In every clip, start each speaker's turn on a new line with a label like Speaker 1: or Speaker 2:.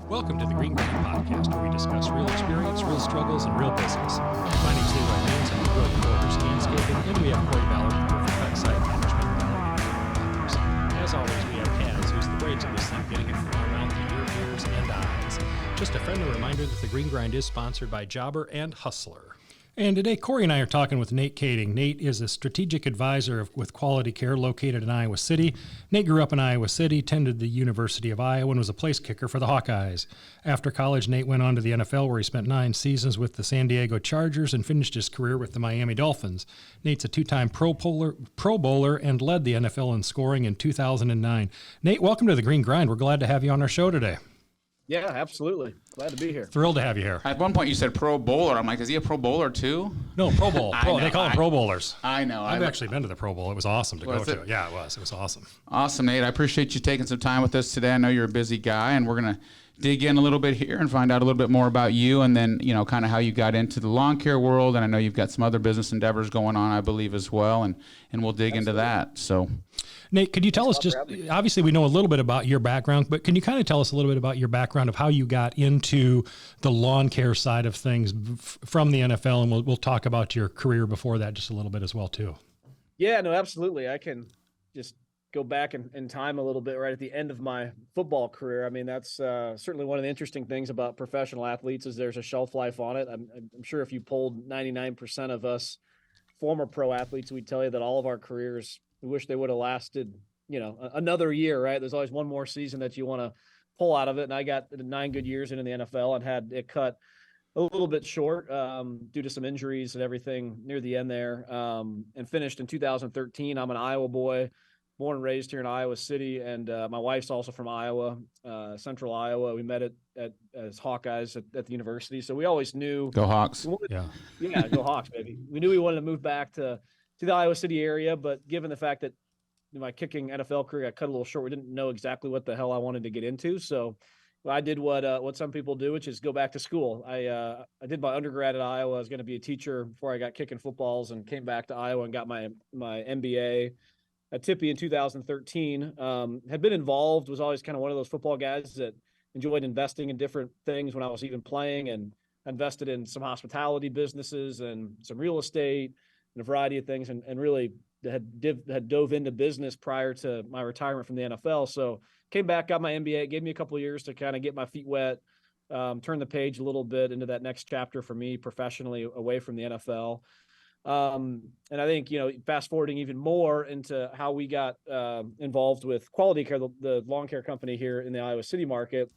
Speaker 1: Welcome to the Green Gridiron Podcast, where we discuss real experience, real struggles, and real business. My name's Leroy Haynes, I'm the Growth Builders Landscaping, and we have Corey Ballard from Perfect Site Management. As always, we have Kaz, who's the brains of this thing, getting it from our mouth to your ears and eyes. Just a friendly reminder that the Green Grind is sponsored by Jobber and Hustler. And today, Corey and I are talking with Nate Kaeding. Nate is a strategic advisor with Quality Care located in Iowa City. Nate grew up in Iowa City, attended the University of Iowa, and was a place kicker for the Hawkeyes. After college, Nate went on to the NFL, where he spent 9 seasons with the San Diego Chargers and finished his career with the Miami Dolphins. Nate's a 2-time Pro Bowler and led the NFL in scoring in 2009. Nate, welcome to the Green Grind. We're glad to have you on our show today.
Speaker 2: Yeah, absolutely. Glad to be here.
Speaker 1: Thrilled to have you here.
Speaker 3: At one point you said Pro Bowler. I'm like, is he a Pro Bowler too?
Speaker 1: No, Pro Bowl. They call them Pro Bowlers.
Speaker 3: I know.
Speaker 1: I've actually been to the Pro Bowl. It was awesome to go to. Yeah, it was. It was awesome.
Speaker 3: Awesome, Nate. I appreciate you taking some time with us today. I know you're a busy guy, and we're going to dig in a little bit here and find out a little bit more about you, and then, you know, kind of how you got into the lawn care world. And I know you've got some other business endeavors going on, I believe, as well, and we'll dig into that. So,
Speaker 1: Nate, could you tell us obviously we know a little bit about your background, but can you kind of tell us a little bit about your background of how you got into the lawn care side of things from the NFL? And we'll talk about your career before that just a little bit as well, too.
Speaker 2: Yeah, no, absolutely. I can just go back in time a little bit right at the end of my football career. I mean, that's certainly one of the interesting things about professional athletes is there's a shelf life on it. I'm sure if you polled 99% of us former pro athletes, we'd tell you that all of our careers, we wish they would have lasted, you know, another year, right? There's always one more season that you want to pull out of it. And I got 9 good years into the NFL and had it cut a little bit short due to some injuries and everything near the end there, and finished in 2013. I'm an Iowa boy, born and raised here in Iowa City, and my wife's also from Iowa, Central Iowa. We met as Hawkeyes at the university, so we always knew.
Speaker 3: Go Hawks!
Speaker 2: Yeah, go Hawks, baby. We knew we wanted to move back to the Iowa City area, but given the fact that my kicking NFL career got cut a little short, we didn't know exactly what the hell I wanted to get into. So I did what some people do, which is go back to school. I did my undergrad at Iowa. I was going to be a teacher before I got kicking footballs, and came back to Iowa and got my MBA at Tippy in 2013. Had been involved, was always kind of one of those football guys that enjoyed investing in different things when I was even playing, and invested in some hospitality businesses and some real estate and a variety of things, and really had dove into business prior to my retirement from the NFL. So came back, got my MBA. It gave me a couple of years to kind of get my feet wet, turn the page a little bit into that next chapter for me professionally away from the NFL. And I think, you know, fast forwarding even more into how we got involved with Quality Care, the lawn care company here in the Iowa City market.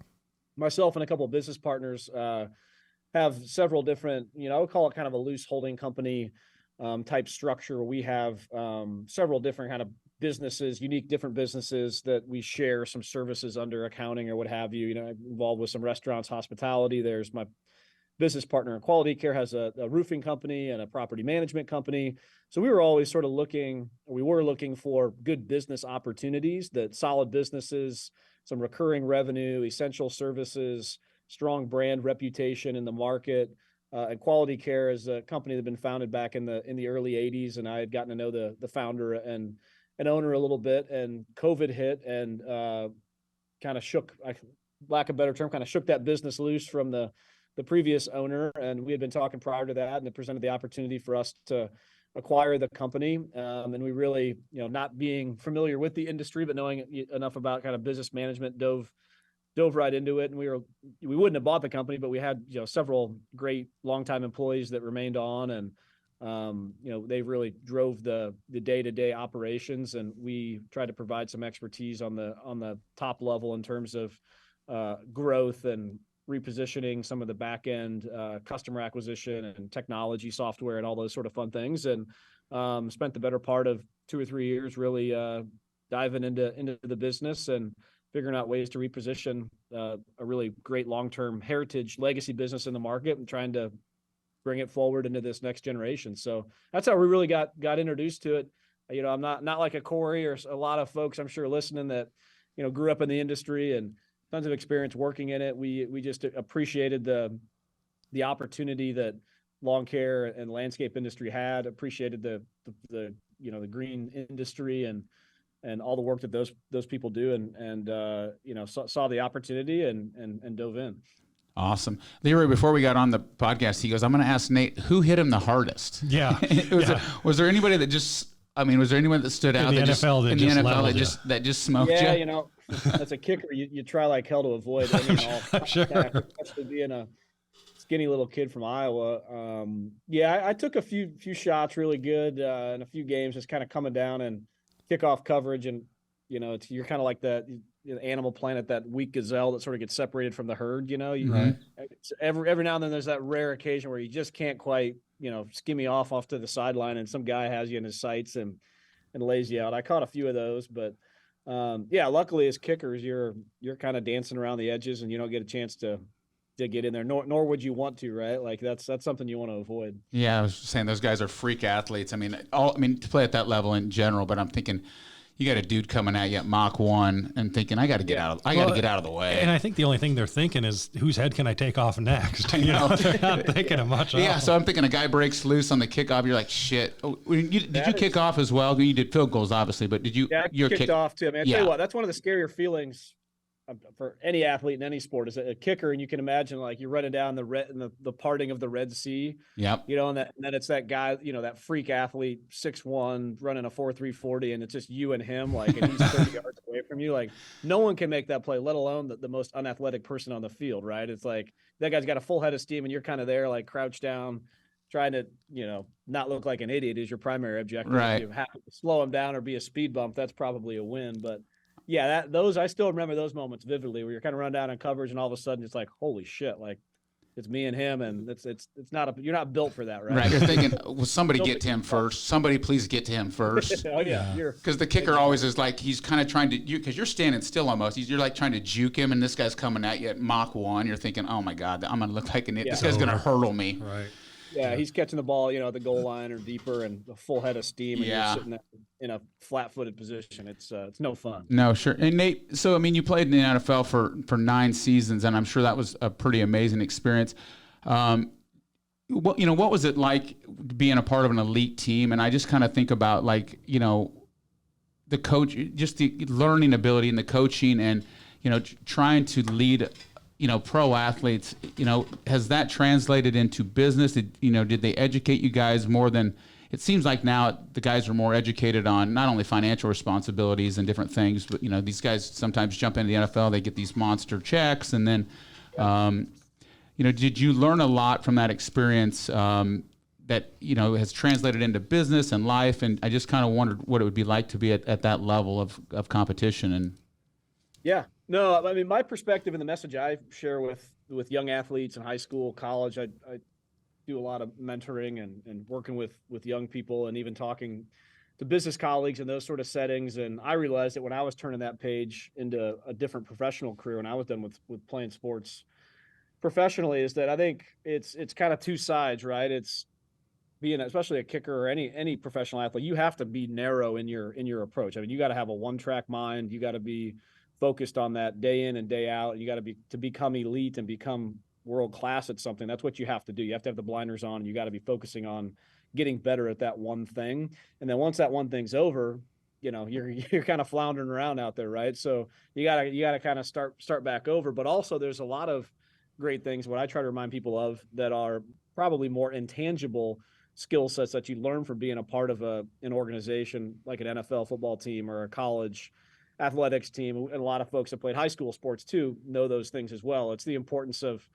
Speaker 2: Myself and a couple of business partners have several different, you know, I would call it kind of a loose holding company type structure, where we have several different kind of businesses, unique different businesses that we share some services under, accounting or what have you. You know, I'm involved with some restaurants, hospitality. There's my business partner in Quality Care has a roofing company and a property management company. So we were always sort of looking for good business opportunities, that solid businesses, some recurring revenue, essential services, strong brand reputation in the market. And Quality Care is a company that had been founded back in the early 80s, and I had gotten to know the founder and owner a little bit, and COVID hit and kind of shook, lack of a better term, kind of shook that business loose from the previous owner. And we had been talking prior to that, and it presented the opportunity for us to acquire the company. And we really, you know, not being familiar with the industry, but knowing enough about kind of business management, dove right into it. And we wouldn't have bought the company, but we had, you know, several great longtime employees that remained on, and you know, they really drove the day-to-day operations, and we tried to provide some expertise on the top level in terms of growth and repositioning some of the back end customer acquisition and technology software and all those sort of fun things. And spent the better part of 2 or 3 years really diving into the business and figuring out ways to reposition a really great long-term heritage legacy business in the market, and trying to bring it forward into this next generation. So that's how we really got introduced to it. You know, I'm not like a Corey or a lot of folks I'm sure listening that, you know, grew up in the industry and tons of experience working in it. We just appreciated the opportunity that lawn care and landscape industry had, appreciated the you know, the green industry, and all the work that those people do, and saw the opportunity and dove in.
Speaker 3: Awesome. Leroy, before we got on the podcast, he goes, I'm going to ask Nate, who hit him the hardest?
Speaker 4: Yeah.
Speaker 3: Was there anybody that was there anyone that stood out
Speaker 4: in the NFL
Speaker 3: that just smoked you?
Speaker 2: Yeah, as a kicker, you try like hell to avoid any
Speaker 4: I'm sure.
Speaker 2: especially being a skinny little kid from Iowa. I took a few shots really good in a few games, just kind of coming down and kickoff coverage, and you're kind of like that Animal Planet, that weak gazelle that sort of gets separated from the herd.
Speaker 3: Right.
Speaker 2: Every now and then there's that rare occasion where you just can't quite skimmy off to the sideline, and some guy has you in his sights and lays you out. I caught a few of those, but luckily as kickers you're kind of dancing around the edges, and you don't get a chance to get in there, nor would you want to, right? Like that's something you want to avoid.
Speaker 3: Yeah, I was saying those guys are freak athletes. I mean, to play at that level in general, but I'm thinking you got a dude coming at you at Mach 1 and thinking, I got to get out of the way.
Speaker 4: And I think the only thing they're thinking is, whose head can I take off next? They're not thinking of much.
Speaker 3: Yeah, so I'm thinking a guy breaks loose on the kickoff. You're like, shit. Oh, did you kick off as well? You did field goals, obviously, but did you?
Speaker 2: Yeah, I kicked off too. I mean, I tell you what, that's one of the scarier feelings for any athlete in any sport is a kicker, and you can imagine like you're running down the parting of the Red Sea.
Speaker 3: Yep.
Speaker 2: And then it's that guy, that freak athlete, 6'1", running a 4.3 40, and it's just you and him, like, and he's 30 yards away from you. Like, no one can make that play, let alone the most unathletic person on the field, right? It's like that guy's got a full head of steam, and you're kind of there, like crouched down, trying to, not look like an idiot is your primary objective.
Speaker 3: Right.
Speaker 2: If you have to slow him down or be a speed bump, that's probably a win, but. Yeah, I still remember those moments vividly, where you're kind of run down on coverage, and all of a sudden it's like, holy shit, like it's me and him, and it's not you're not built for that, right?
Speaker 3: Right. You're thinking, well, somebody get to him first. Somebody please get to him first.
Speaker 2: Oh yeah.
Speaker 3: Because the kicker always is like, he's kind of trying to, because you're standing still almost. You're like trying to juke him, and this guy's coming at you at Mach 1. You're thinking, oh my God, I'm gonna look like an idiot.
Speaker 2: Yeah.
Speaker 3: This guy's gonna hurtle me.
Speaker 4: Right.
Speaker 2: Yeah, he's catching the ball, at the goal line or deeper, and a full head of steam, and you're sitting there in a flat-footed position. It's no fun.
Speaker 3: No, sure. And Nate, so I mean, you played in the NFL for 9 seasons, and I'm sure that was a pretty amazing experience. What was it like being a part of an elite team? And I just kind of think about the coach, just the learning ability and the coaching, and trying to lead. Pro athletes, has that translated into business? Did they educate you guys more than, it seems like now the guys are more educated on not only financial responsibilities and different things, but, these guys sometimes jump into the NFL, they get these monster checks. And then, did you learn a lot from that experience that, has translated into business and life? And I just kind of wondered what it would be like to be at that level of competition. And
Speaker 2: yeah. No, I mean, my perspective and the message I share with young athletes in high school, college, I do a lot of mentoring and working with young people, and even talking to business colleagues in those sort of settings. And I realized that when I was turning that page into a different professional career, when I was done with playing sports professionally, is that I think it's kind of two sides, right? It's being, especially a kicker or any professional athlete, you have to be narrow in your approach. I mean, you got to have a one-track mind. You got to be focused on that day in and day out. You got to become elite and become world class at something. That's what you have to do. You have to have the blinders on, and you got to be focusing on getting better at that one thing. And then once that one thing's over, you're kind of floundering around out there, right? So you gotta kind of start back over. But also there's a lot of great things, what I try to remind people of, that are probably more intangible skill sets that you learn from being a part of an organization like an NFL football team or a college athletics team. And a lot of folks that played high school sports too know those things as well. It's the importance of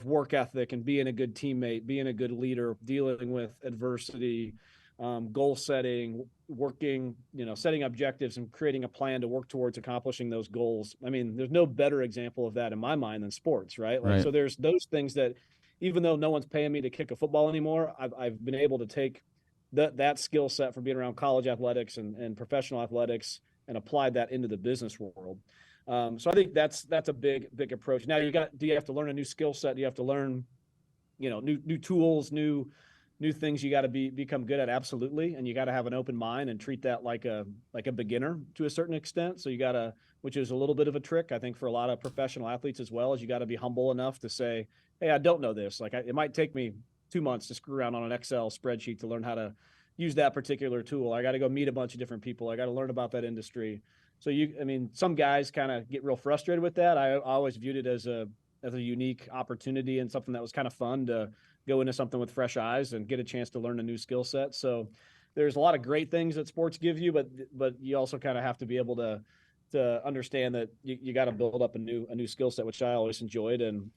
Speaker 2: work ethic and being a good teammate, being a good leader, dealing with adversity, goal setting, working, setting objectives and creating a plan to work towards accomplishing those goals. I mean, there's no better example of that in my mind than sports, right? Like,
Speaker 3: right.
Speaker 2: So there's those things that, even though no one's paying me to kick a football anymore, I've been able to take that skill set from being around college athletics and professional athletics and applied that into the business world. So I think that's a big approach. Now do you have to learn a new skill set? Do you have to learn, new tools, new things you got to become good at? Absolutely. And you got to have an open mind and treat that like a beginner to a certain extent. So you got to, which is a little bit of a trick, I think, for a lot of professional athletes as well, is you got to be humble enough to say, hey, I don't know this. Like it might take me 2 months to screw around on an Excel spreadsheet to learn how to use that particular tool. I got to go meet a bunch of different people. I got to learn about that industry. So some guys kind of get real frustrated with that. I always viewed it as a unique opportunity and something that was kind of fun to go into something with fresh eyes and get a chance to learn a new skill set. So there's a lot of great things that sports give you, but you also kind of have to be able to understand that you got to build up a new skill set, which I always enjoyed and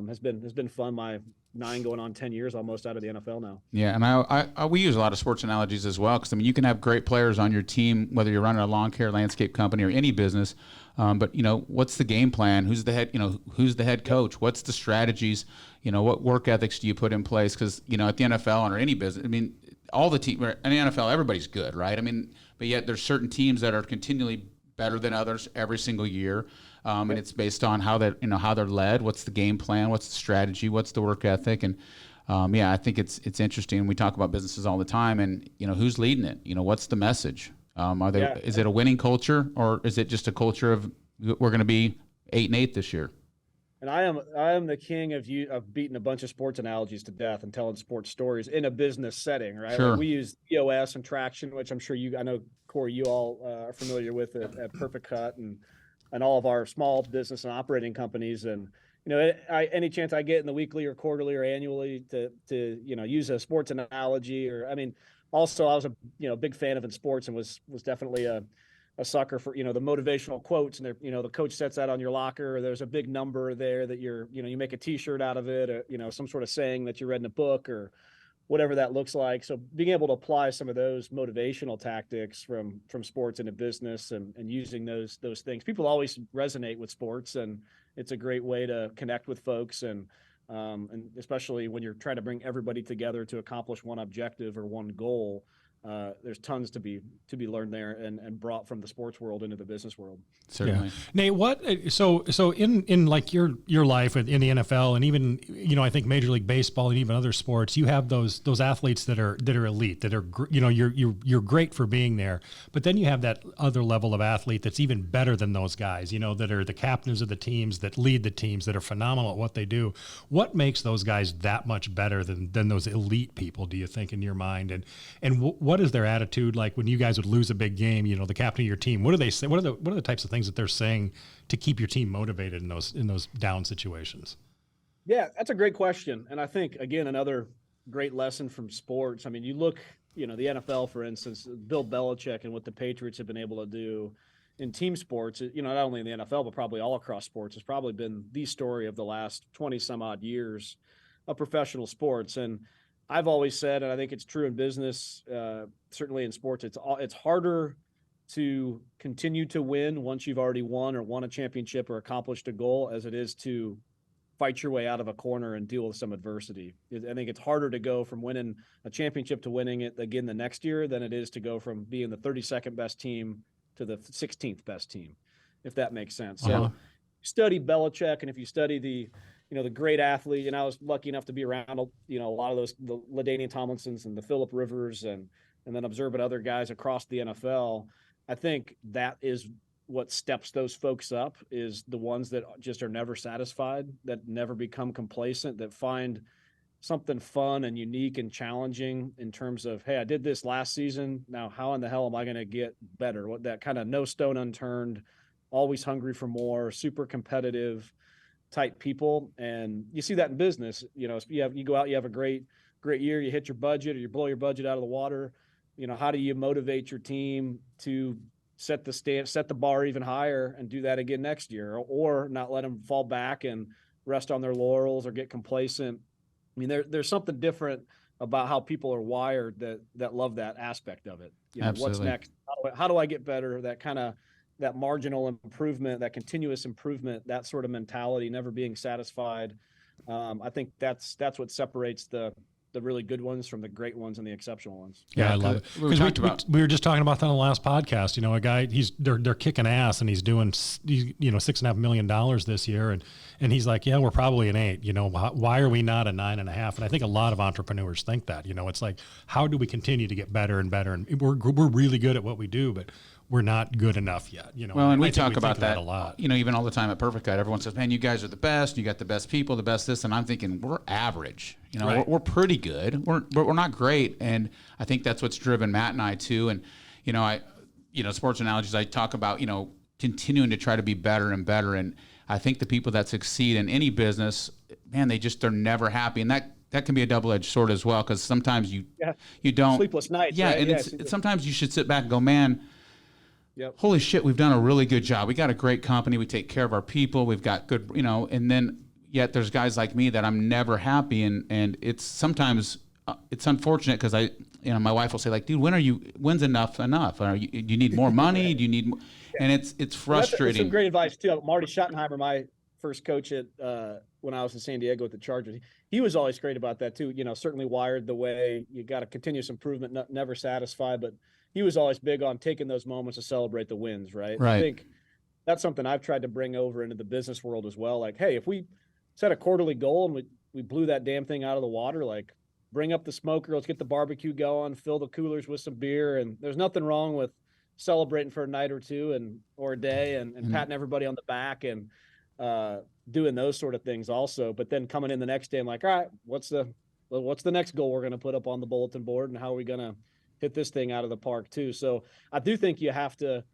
Speaker 2: has been fun. My 9 going on 10 years almost out of the NFL now.
Speaker 3: Yeah, and we use a lot of sports analogies as well, because you can have great players on your team, whether you're running a lawn care landscape company or any business. But what's the game plan? Who's the head coach? What's the strategies? What work ethics do you put in place? Because at the NFL or any business, all the teams in the NFL, everybody's good, right? But yet there's certain teams that are continually better than others every single year, and it's based on how they're led. What's the game plan? What's the strategy? What's the work ethic? And I think it's interesting. We talk about businesses all the time, and who's leading it? What's the message? Is it a winning culture, or is it just a culture of we're going to be 8-8 this year?
Speaker 2: And I am the king of beating a bunch of sports analogies to death and telling sports stories in a business setting, right?
Speaker 3: Sure.
Speaker 2: Like we use EOS and traction, which I'm sure I know, Corey, you all are familiar with at Perfect Cut and all of our small business and operating companies. And any chance I get in the weekly or quarterly or annually to use a sports analogy, also I was a big fan of in sports and was definitely a sucker for the motivational quotes, and the coach sets that on your locker, or there's a big number there that you make a t-shirt out of it, or some sort of saying that you read in a book or whatever that looks like. So being able to apply some of those motivational tactics from sports into business and using those things, people always resonate with sports, and it's a great way to connect with folks, and especially when you're trying to bring everybody together to accomplish one objective or one goal. There's tons to be learned there and brought from the sports world into the business world.
Speaker 3: Certainly.
Speaker 4: Yeah. Nate, what so in like your life in the NFL and even I think Major League Baseball and even other sports, you have those athletes that are elite, that are you're great for being there, but then you have that other level of athlete that's even better than those guys, that are the captains of the teams, that lead the teams, that are phenomenal at what they do. What makes those guys that much better than those elite people, do you think, in your mind? And what is their attitude like when you guys would lose a big game? The captain of your team, what do they say? What are the types of things that they're saying to keep your team motivated in those down situations?
Speaker 2: Yeah, that's a great question. And I think, again, another great lesson from sports. You look, the NFL, for instance, Bill Belichick and what the Patriots have been able to do in team sports, not only in the NFL, but probably all across sports, has probably been the story of the last 20 some odd years of professional sports. And I've always said, and I think it's true in business, certainly in sports, it's harder to continue to win once you've already won a championship or accomplished a goal as it is to fight your way out of a corner and deal with some adversity. I think it's harder to go from winning a championship to winning it again the next year than it is to go from being the 32nd best team to the 16th best team, if that makes sense.
Speaker 3: Uh-huh.
Speaker 2: So study Belichick, and if you study the great athlete, and I was lucky enough to be around, a lot of those, the LaDainian Tomlinsons and the Phillip Rivers, and then observing other guys across the NFL. I think that is what steps those folks up, is the ones that just are never satisfied, that never become complacent, that find something fun and unique and challenging in terms of, hey, I did this last season. Now, how in the hell am I going to get better? What that kind of no stone unturned, always hungry for more, super competitive type people. And you see that in business. You go out, you have a great year, you hit your budget, or you blow your budget out of the water. How do you motivate your team to set the bar even higher and do that again next year, or not let them fall back and rest on their laurels or get complacent? There's something different about how people are wired that love that aspect of it.
Speaker 3: Absolutely.
Speaker 2: What's next? How do I get better? That marginal improvement, that continuous improvement, that sort of mentality, never being satisfied. I think that's what separates the really good ones from the great ones and the exceptional ones.
Speaker 4: Yeah, I love it. Because we were just talking about that on the last podcast. A guy, they're kicking ass, and he's doing $6.5 million this year, and he's like, yeah, we're probably an 8. Why are we not a 9.5? And I think a lot of entrepreneurs think that. It's like, how do we continue to get better and better? And we're really good at what we do, but not good enough yet.
Speaker 3: Well, and
Speaker 4: I
Speaker 3: we
Speaker 4: think
Speaker 3: talk
Speaker 4: think
Speaker 3: about
Speaker 4: of
Speaker 3: that
Speaker 4: a lot.
Speaker 3: even all the time at Perfect Cut. Everyone says, "Man, you guys are the best. You got the best people, the best this," and I'm thinking we're average.
Speaker 4: Right.
Speaker 3: We're pretty good. We're not great, and I think that's what's driven Matt and I too. And sports analogies. I talk about continuing to try to be better and better. And I think the people that succeed in any business, man, they're never happy, and that can be a double-edged sword as well, because sometimes you don't
Speaker 2: sleepless nights.
Speaker 3: Yeah,
Speaker 2: right?
Speaker 3: and it's sometimes you should sit back and go, man.
Speaker 2: Yep.
Speaker 3: Holy shit, we've done a really good job. We got a great company. We take care of our people. We've got good, and then yet there's guys like me that I'm never happy, and it's sometimes it's unfortunate because my wife will say like, dude, when's enough? Do you need more money? Do you need more? And it's frustrating.
Speaker 2: That's some great advice too. Marty Schottenheimer, my first coach at when I was in San Diego with the Chargers, he was always great about that too. Certainly wired the way you got a continuous improvement, never satisfied, but he was always big on taking those moments to celebrate the wins. Right.
Speaker 3: Right.
Speaker 2: I think that's something I've tried to bring over into the business world as well. Like, hey, if we set a quarterly goal and we blew that damn thing out of the water, like bring up the smoker, let's get the barbecue going, fill the coolers with some beer. And there's nothing wrong with celebrating for a night or two or a day and patting everybody on the back and doing those sort of things also. But then coming in the next day, I'm like, all right, what's the next goal we're going to put up on the bulletin board, and how are we going to hit this thing out of the park too? So I do think you have to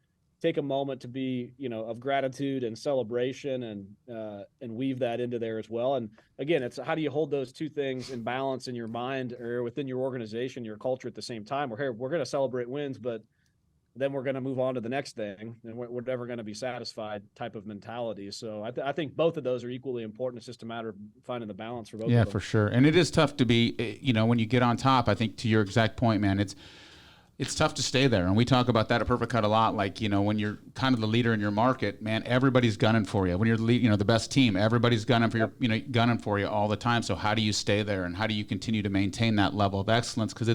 Speaker 2: take a moment to be, of gratitude and celebration and weave that into there as well. And again, it's how do you hold those two things in balance in your mind or within your organization, your culture at the same time, where, hey, we're going to celebrate wins, but then we're going to move on to the next thing, and we're never going to be satisfied type of mentality. So I think both of those are equally important. It's just a matter of finding the balance for both of them.
Speaker 3: Yeah, for sure. And it is tough to be, when you get on top. I think to your exact point, man, it's tough to stay there. And we talk about that at Perfect Cut a lot. Like, when you're kind of the leader in your market, man, everybody's gunning for you. When you're the best team, everybody's gunning for gunning for you all the time. So how do you stay there, and how do you continue to maintain that level of excellence? Because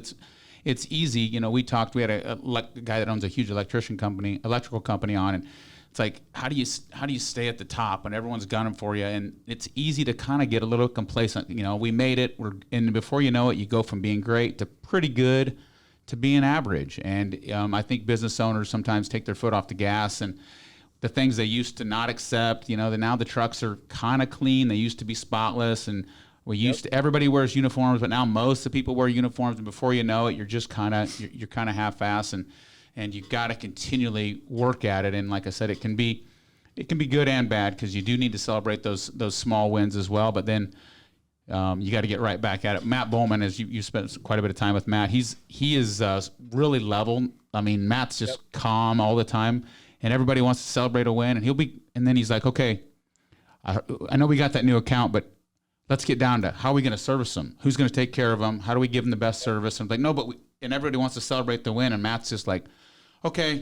Speaker 3: it's easy. We had a guy that owns a huge electrical company on, and it's like, how do you stay at the top when everyone's gunning for you? And it's easy to kind of get a little complacent. We made it, and before you know it, you go from being great to pretty good to being average. And I think business owners sometimes take their foot off the gas, and the things they used to not accept, now the trucks are kind of clean. They used to be spotless, and everybody wears uniforms, but now most of the people wear uniforms, and before you know it, you're just you're kind of half-ass, and you've got to continually work at it. And like I said, it can be good and bad, because you do need to celebrate those small wins as well. But then you got to get right back at it. Matt Bowman, as you spent quite a bit of time with Matt, he is really level. I mean, Matt's just calm all the time, and everybody wants to celebrate a win, and then he's like, okay, I know we got that new account, but let's get down to how are we going to service them? Who's going to take care of them? How do we give them the best service? And I'm like, no, and everybody wants to celebrate the win. And Matt's just like, okay,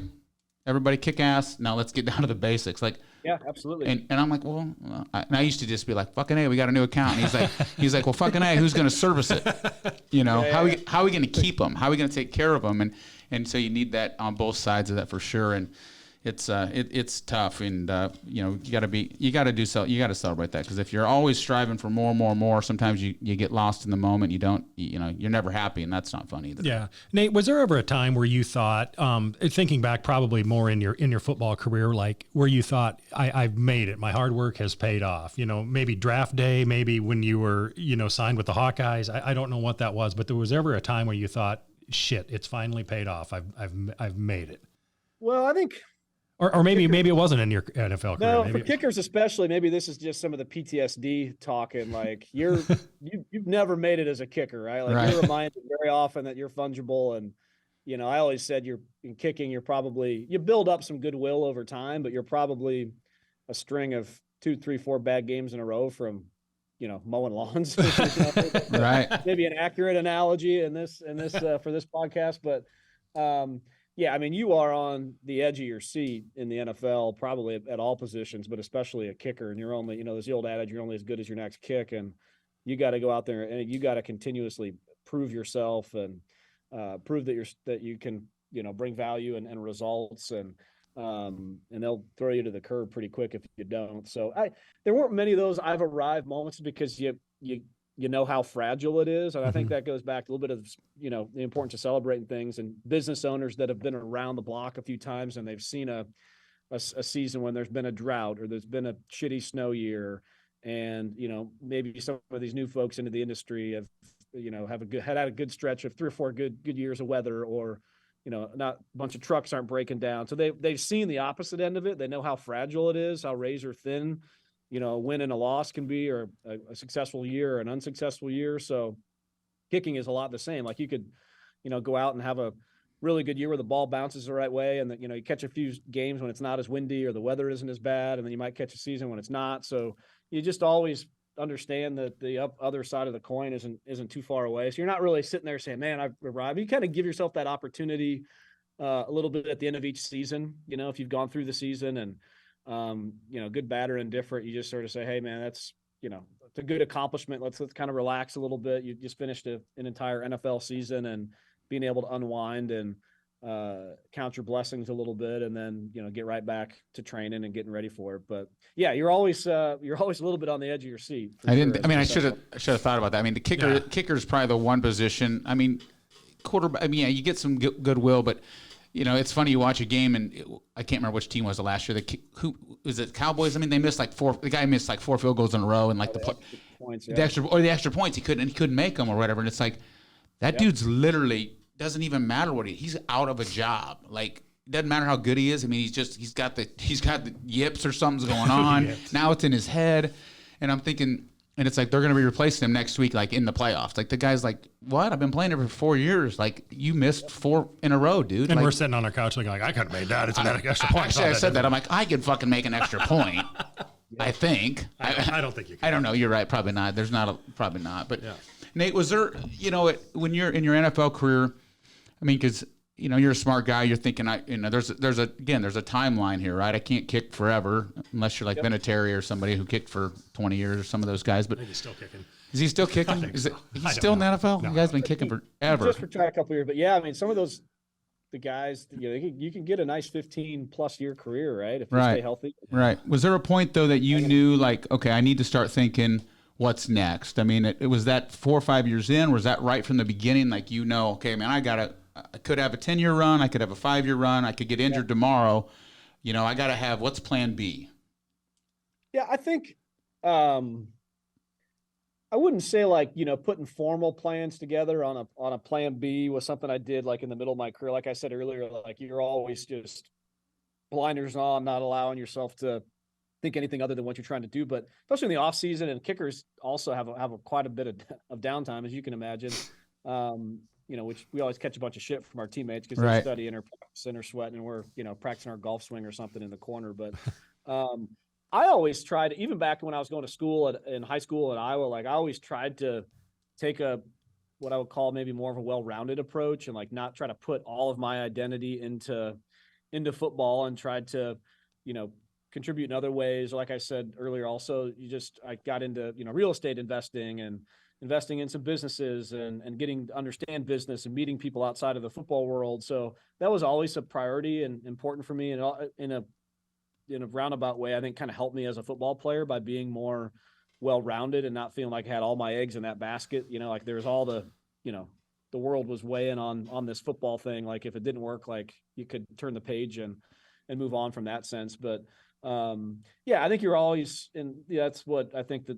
Speaker 3: everybody kick ass. Now let's get down to the basics. Like,
Speaker 2: yeah, absolutely.
Speaker 3: And I'm like, well, and I used to just be like, fucking A, we got a new account. And he's like, well, fucking A, who's going to service it? How are we going to keep them? How are we going to take care of them? And so you need that on both sides of that for sure. And it's tough, and you got to celebrate that, because if you're always striving for more, sometimes you get lost in the moment. You're never happy, and that's not fun either.
Speaker 4: Yeah, Nate, was there ever a time where you thought, thinking back, probably more in your football career, like where you thought, I've made it, my hard work has paid off? Maybe draft day, maybe when you were signed with the Hawkeyes. I don't know what that was, but there was ever a time where you thought, shit, it's finally paid off. I've made it.
Speaker 2: Well, I think.
Speaker 4: Or maybe it wasn't in your NFL career.
Speaker 2: No,
Speaker 4: maybe.
Speaker 2: for kickers especially, maybe this is just some of the PTSD talking. Like you've never made it as a kicker, right? Like
Speaker 3: right.
Speaker 2: You're reminded very often that you're fungible, and I always said in kicking, you build up some goodwill over time, but you're probably a string of 2, 3, 4 bad games in a row from mowing lawns.
Speaker 3: Right.
Speaker 2: Maybe an accurate analogy in this for this podcast, but. Yeah, I mean, you are on the edge of your seat in the NFL, probably at all positions, but especially a kicker. And you're only, there's the old adage, you're only as good as your next kick. And you got to go out there and you got to continuously prove yourself and prove that you can, bring value and results. And they'll throw you to the curb pretty quick if you don't. So there weren't many of those I've arrived moments, because you you know how fragile it is. And I think that goes back to a little bit of, the importance of celebrating things, and business owners that have been around the block a few times and they've seen a season when there's been a drought or there's been a shitty snow year. And, maybe some of these new folks into the industry have, had a good stretch of 3 or 4 good years of weather, or, not a bunch of trucks aren't breaking down. So they've seen the opposite end of it. They know how fragile it is, how razor thin, a win and a loss can be, or a successful year or an unsuccessful year. So kicking is a lot the same. Like you could, go out and have a really good year where the ball bounces the right way, and that, you catch a few games when it's not as windy or the weather isn't as bad, and then you might catch a season when it's not. So you just always understand that the other side of the coin isn't too far away. So you're not really sitting there saying, man, I've arrived. You kind of give yourself that opportunity a little bit at the end of each season. If you've gone through the season and, good, bad, or indifferent, you just sort of say, hey man, that's, it's a good accomplishment. Let's kind of relax a little bit. You just finished an entire NFL season, and being able to unwind and count your blessings a little bit, and then, get right back to training and getting ready for it. But yeah, you're always a little bit on the edge of your seat.
Speaker 3: I should have thought about that. I mean, the kicker is probably the one position. I mean, quarterback. I mean, yeah, you get some goodwill, but it's funny. You watch a game, and I can't remember which team was the last year. Who was it? Cowboys. I mean, they missed like 4. The guy missed like 4 field goals in a row, and like the extra points he couldn't make them or whatever. And it's like that dude's literally doesn't even matter what he's out of a job. Like it doesn't matter how good he is. I mean, he's got the yips or something's going on. Now it's in his head, and I'm thinking. And it's like they're going to be replacing him next week, like in the playoffs. Like the guy's like, "What? I've been playing here for 4 years. Like you missed 4 in a row, dude."
Speaker 4: And
Speaker 3: like,
Speaker 4: we're sitting on our couch like, I could have made that. It's an extra point.
Speaker 3: Actually, I said that. I'm like, I could fucking make an extra point. I think.
Speaker 4: I don't think you can.
Speaker 3: I don't know. You're right. Probably not. There's probably not. But Nate, was there? When you're in your NFL career, I mean, because you're a smart guy. You're thinking, there's a timeline here, right? I can't kick forever unless you're like Vinatieri or somebody who kicked for 20 years or some of those guys. But
Speaker 4: he's still kicking.
Speaker 3: Is he still kicking? He's still in the NFL?
Speaker 4: No,
Speaker 3: you guys been kicking forever.
Speaker 2: Just for trying a couple years, but yeah, I mean, some of those, the guys, you can get a nice 15+ year career, right? If you stay healthy. Right.
Speaker 3: Was there a point though that you knew like, okay, I need to start thinking what's next? I mean, it was that 4 or 5 years in. Was that right from the beginning? Like, okay, man, I could have a 10-year run. I could have a 5-year run. I could get injured tomorrow. I got to have, what's plan B?
Speaker 2: Yeah, I think I wouldn't say like, putting formal plans together on a plan B was something I did like in the middle of my career. Like I said earlier, like you're always just blinders on, not allowing yourself to think anything other than what you're trying to do. But especially in the off season, and kickers also have quite a bit of downtime, as you can imagine. Which we always catch a bunch of shit from our teammates because they're studying or practicing or sweating, and we're, practicing our golf swing or something in the corner. But I always tried, even back when I was going to school in high school in Iowa, like I always tried to take what I would call maybe more of a well-rounded approach, and like not try to put all of my identity into football, and tried to, contribute in other ways. Like I said earlier, also, I got into, real estate investing and investing in some businesses and getting to understand business and meeting people outside of the football world. So that was always a priority and important for me. And in a roundabout way, I think kind of helped me as a football player by being more well-rounded and not feeling like I had all my eggs in that basket. Like there's all the world was weighing on this football thing. Like if it didn't work, like you could turn the page and move on from that sense. But I think you're always, and that's what I think that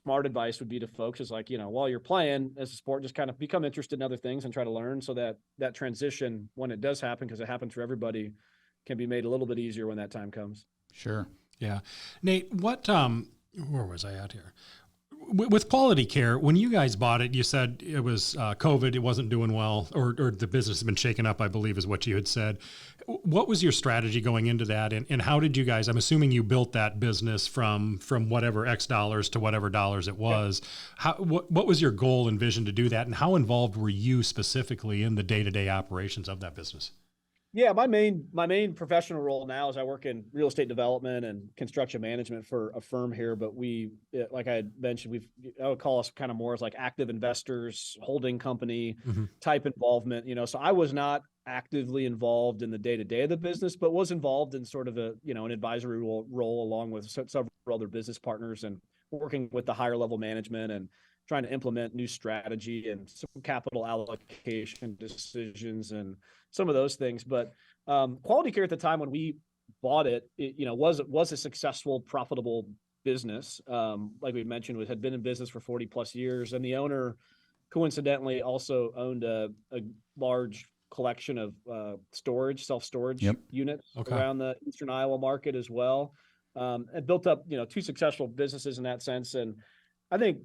Speaker 2: smart advice would be to folks is like, while you're playing as a sport, just kind of become interested in other things and try to learn, so that transition, when it does happen, because it happens for everybody, can be made a little bit easier when that time comes.
Speaker 3: Sure.
Speaker 4: Yeah. Nate, where was I at here? With Quality Care, when you guys bought it, you said it was COVID, it wasn't doing well, or the business has been shaken up, I believe is what you had said. What was your strategy going into that? And how did you guys, I'm assuming you built that business from whatever X dollars to whatever dollars it was. Yeah. What was your goal and vision to do that? And how involved were you specifically in the day-to-day operations of that business?
Speaker 2: Yeah, my main professional role now is I work in real estate development and construction management for a firm here. But like I had mentioned, I would call us kind of more as like active investors, holding company type involvement. So I was not actively involved in the day-to-day of the business, but was involved in sort of an advisory role along with several other business partners and working with the higher level management and trying to implement new strategy and some capital allocation decisions and some of those things. But Quality Care at the time when we bought it, was a successful, profitable business. Like we mentioned, had been in business for 40 plus years, and the owner coincidentally also owned a large collection of self-storage units around the Eastern Iowa market as well. And built up, two successful businesses in that sense. And I think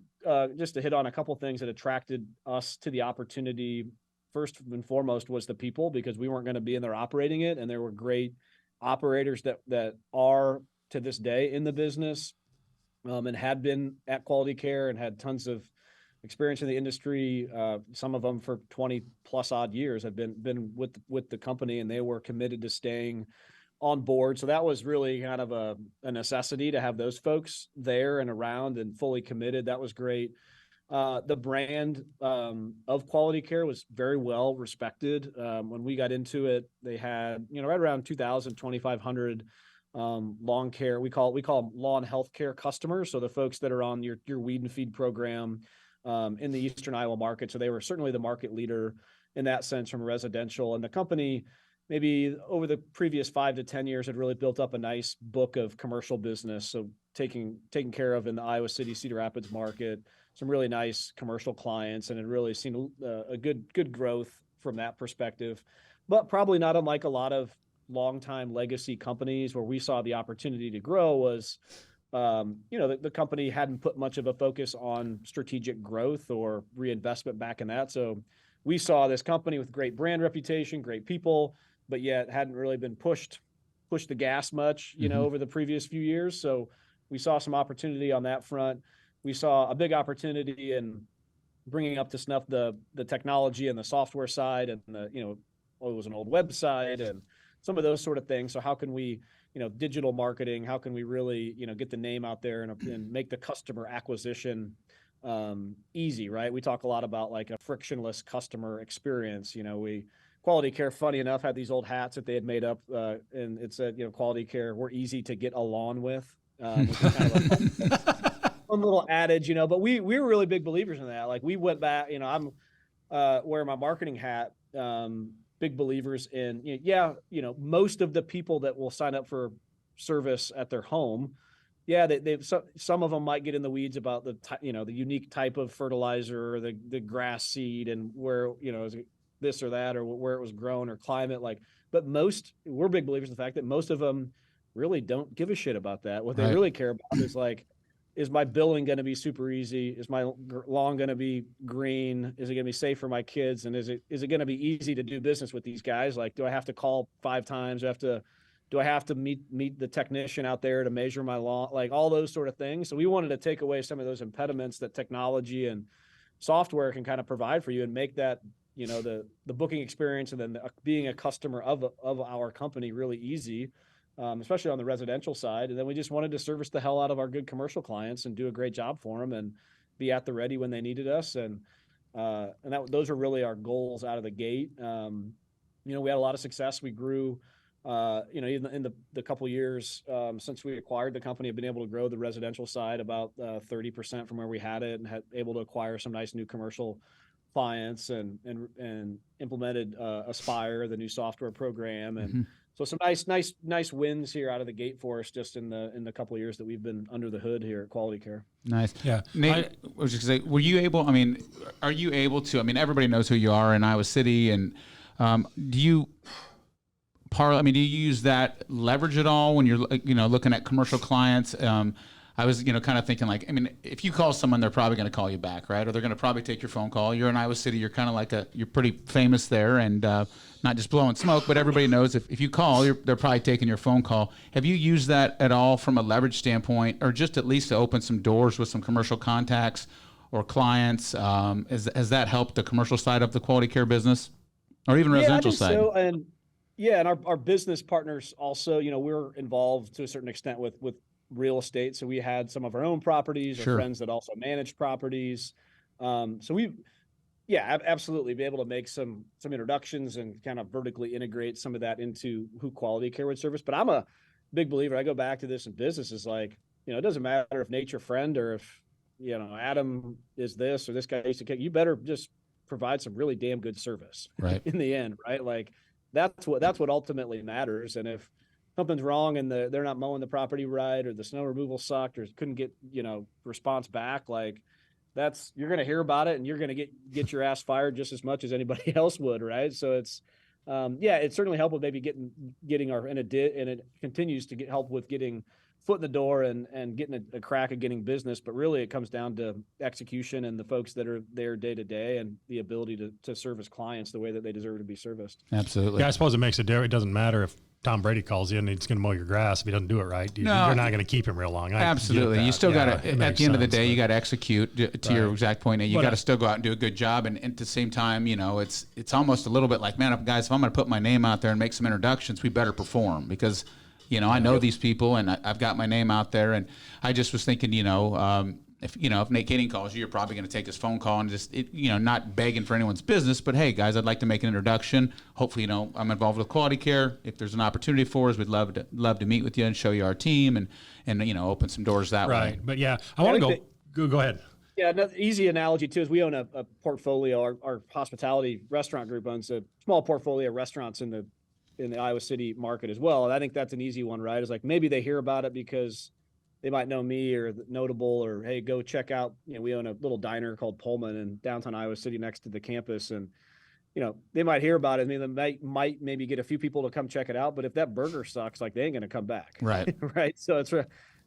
Speaker 2: just to hit on a couple of things that attracted us to the opportunity, first and foremost was the people, because we weren't going to be in there operating it. And there were great operators that are to this day in the business and had been at Quality Care and had tons of experience in the industry. Some of them for 20 plus odd years have been with the company, and they were committed to staying on board. So that was really kind of a necessity to have those folks there and around and fully committed. That was great. The brand of Quality Care was very well respected. When we got into it, they had, right around 2,000, 2,500 lawn care. We call them lawn health care customers. So the folks that are on your weed and feed program in the Eastern Iowa market. So they were certainly the market leader in that sense from residential. And the company, maybe over the previous 5 to 10 years, had really built up a nice book of commercial business. So taking care of in the Iowa City, Cedar Rapids market, some really nice commercial clients, and had really seen a good growth from that perspective. But probably not unlike a lot of longtime legacy companies, where we saw the opportunity to grow was, the company hadn't put much of a focus on strategic growth or reinvestment back in that. So we saw this company with great brand reputation, great people, but yet hadn't really been pushed the gas much, over the previous few years. So we saw some opportunity on that front. We saw a big opportunity in bringing up to snuff the technology and the software side, and it was an old website and some of those sort of things. So how can we, digital marketing, how can we really, get the name out there and make the customer acquisition easy, right? We talk a lot about like a frictionless customer experience. Quality Care, funny enough, had these old hats that they had made up, and it said, Quality Care, we're easy to get along with. Which is kind of a fun little adage, but we were really big believers in that. Like we went back, I'm wearing my marketing hat, big believers in, most of the people that will sign up for service at their home, some of them might get in the weeds about the unique type of fertilizer or the grass seed and where, is it this or that, or where it was grown or climate, but we're big believers in the fact that most of them really don't give a shit about that. What they really care about is is my billing going to be super easy? Is my lawn going to be green? Is it going to be safe for my kids? And is it going to be easy to do business with these guys? Like, do I have to call 5 times? Do I have to meet the technician out there to measure my lawn? Like all those sort of things. So we wanted to take away some of those impediments that technology and software can kind of provide for you and make that, the booking experience and then being a customer of our company really easy. Especially on the residential side. And then we just wanted to service the hell out of our good commercial clients and do a great job for them and be at the ready when they needed us. And those are really our goals out of the gate. We had a lot of success. We grew, even in the couple of years since we acquired the company, have been able to grow the residential side about 30% from where we had it, and had able to acquire some nice new commercial clients and implemented Aspire, the new software program. And so some nice wins here out of the gate for us just in the couple of years that we've been under the hood here at Quality Care.
Speaker 3: Nice.
Speaker 4: Yeah.
Speaker 3: Nate, I was just gonna say, are you able to, everybody knows who you are in Iowa City, and do you use that leverage at all when you're, looking at commercial clients? I was, kind of thinking if you call someone, they're probably going to call you back, right? Or they're going to probably take your phone call. You're in Iowa City. You're kind of you're pretty famous there, and not just blowing smoke, but everybody knows if you call, they're probably taking your phone call. Have you used that at all from a leverage standpoint, or just at least to open some doors with some commercial contacts or clients? Has that helped the commercial side of the Quality Care business, or even residential side?
Speaker 2: So, and our business partners also, we're involved to a certain extent with real estate. So we had some of our own properties, or friends that also managed properties. So we, absolutely be able to make some introductions and kind of vertically integrate some of that into who Quality Care would service. But I'm a big believer. I go back to this in business, is it doesn't matter if Nate's your friend or if, Adam is this or this guy used to kick, you better just provide some really damn good service
Speaker 3: Right.
Speaker 2: in the end, right? Like that's what ultimately matters. And if something's wrong and they're not mowing the property right, or the snow removal sucked, or couldn't get, response back, like you're going to hear about it and you're going to get your ass fired just as much as anybody else would. Right. So it's, it certainly helped with maybe getting and it continues to get help with getting foot in the door and getting a crack at getting business. But really it comes down to execution and the folks that are there day to day and the ability to service clients the way that they deserve to be serviced.
Speaker 3: Absolutely.
Speaker 4: Yeah, I suppose it makes a difference. It doesn't matter if Tom Brady calls you and he's going to mow your grass. If he doesn't do it right, you're not going to keep him real long.
Speaker 3: Absolutely. You still got to, at the end of the day, you got to execute to your exact point. You got to still go out and do a good job. And at the same time, it's almost a little bit like, man, if I'm going to put my name out there and make some introductions, we better perform because, I know these people and I've got my name out there. And I just was thinking, if Nate Kaeding calls you, you're probably going to take his phone call and just, not begging for anyone's business, but hey, guys, I'd like to make an introduction. Hopefully, I'm involved with Quality Care. If there's an opportunity for us, we'd love to meet with you and show you our team and open some doors that way.
Speaker 4: Right. But yeah, I want to go ahead.
Speaker 2: Yeah, another easy analogy too is we own a portfolio. Our hospitality restaurant group owns a small portfolio of restaurants in the Iowa City market as well. And I think that's an easy one, right? Is like maybe they hear about it because they might know me or notable, or, hey, go check out, we own a little diner called Pullman in downtown Iowa City next to the campus. And, they might hear about it. I mean, they might maybe get a few people to come check it out, but if that burger sucks, like they ain't going to come back.
Speaker 3: Right.
Speaker 2: Right. So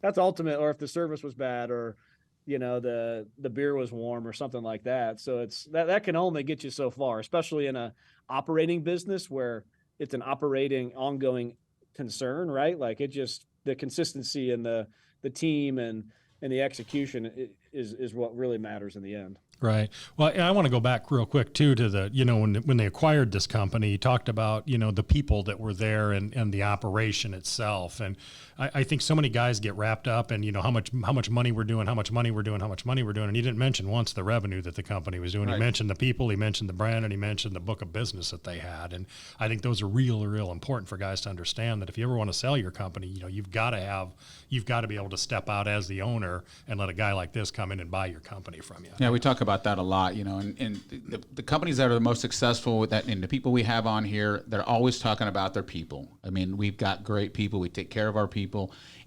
Speaker 2: that's ultimate. Or if the service was bad or, the beer was warm or something like that. So it's that can only get you so far, especially in a operating business where it's an operating ongoing concern, right? Like the consistency and the team and the execution is what really matters in the end.
Speaker 4: Right. Well, I want to go back real quick too to the, when they acquired this company, you talked about, the people that were there and the operation itself. And I think so many guys get wrapped up in, how much money we're doing, And he didn't mention once the revenue that the company was doing. Right. He mentioned the people, he mentioned the brand, and he mentioned the book of business that they had. And I think those are real important for guys to understand that if you ever want to sell your company, you've got to be able to step out as the owner and let a guy like this come in and buy your company from you.
Speaker 3: Yeah, we talk about that a lot, and the companies that are the most successful with that, and the people we have on here, they're always talking about their people. I mean, we've got great people. We take care of our people.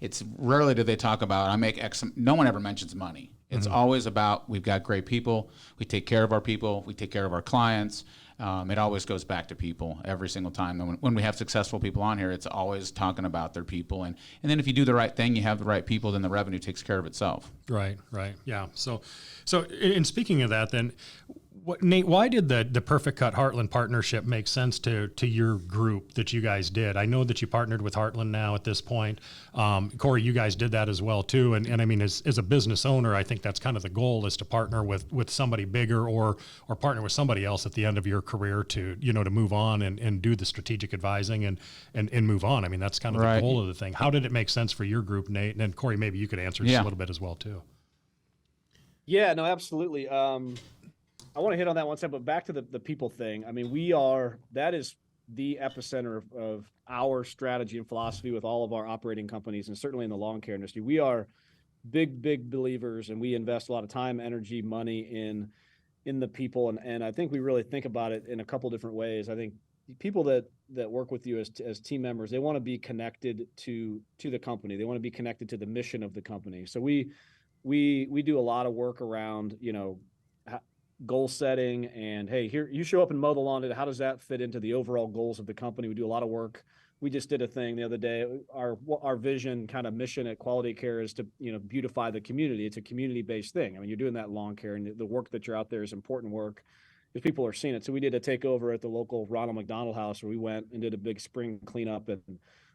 Speaker 3: It's rarely do they talk about, I make X. No one ever mentions money. It's always about, we've got great people. We take care of our people. We take care of our clients. It always goes back to people every single time. And when we have successful people on here, it's always talking about their people. And then if you do the right thing, you have the right people, then the revenue takes care of itself.
Speaker 4: Right. Yeah. So in speaking of that, then, Nate, why did the Perfect Cut Heartland partnership make sense to your group that you guys did? I know that you partnered with Heartland now at this point. Corey, you guys did that as well too. And I mean, as a business owner, I think that's kind of the goal, is to partner with somebody bigger or partner with somebody else at the end of your career to move on and do the strategic advising and move on. I mean, that's kind of the goal of the thing. How did it make sense for your group, Nate? And then Corey, maybe you could answer just a little bit as well too.
Speaker 2: Yeah, no, absolutely. I want to hit on that one second, but back to the people thing. I mean, that is the epicenter of our strategy and philosophy with all of our operating companies, and certainly in the lawn care industry. We are big believers, and we invest a lot of time, energy, money in the people. And I think we really think about it in a couple different ways. I think people that work with you as team members, they want to be connected to the company. They want to be connected to the mission of the company. So we do a lot of work around, goal setting and, hey, here you show up and mow the lawn. How does that fit into the overall goals of the company? We do a lot of work. We just did a thing the other day. Our vision, kind of mission at Quality Care is to, beautify the community. It's a community-based thing. I mean, you're doing that in lawn care, and the work that you're out there is important work because people are seeing it. So we did a takeover at the local Ronald McDonald House where we went and did a big spring cleanup and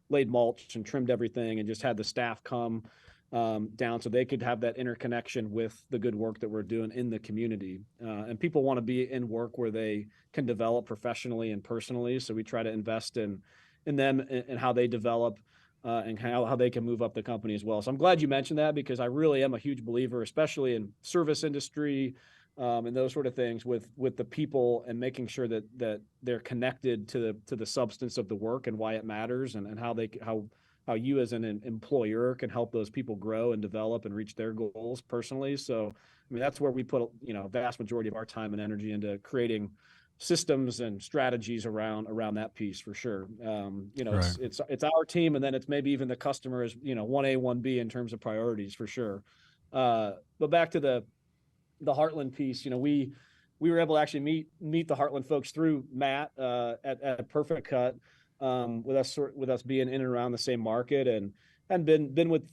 Speaker 2: laid mulch and trimmed everything and just had the staff come down so they could have that interconnection with the good work that we're doing in the community. And people want to be in work where they can develop professionally and personally. So we try to invest in them and how they develop and how they can move up the company as well. So I'm glad you mentioned that because I really am a huge believer, especially in service industry and those sort of things with the people and making sure that they're connected to the substance of the work and why it matters and how how you as an employer can help those people grow and develop and reach their goals personally. So, I mean, that's where we put, a vast majority of our time and energy into creating systems and strategies around that piece for sure.
Speaker 4: Right.
Speaker 2: It's our team, and then it's maybe even the customer is, 1A, 1B in terms of priorities for sure. But back to the Heartland piece, we were able to actually meet the Heartland folks through Matt at Perfect Cut, with us being in and around the same market, and been with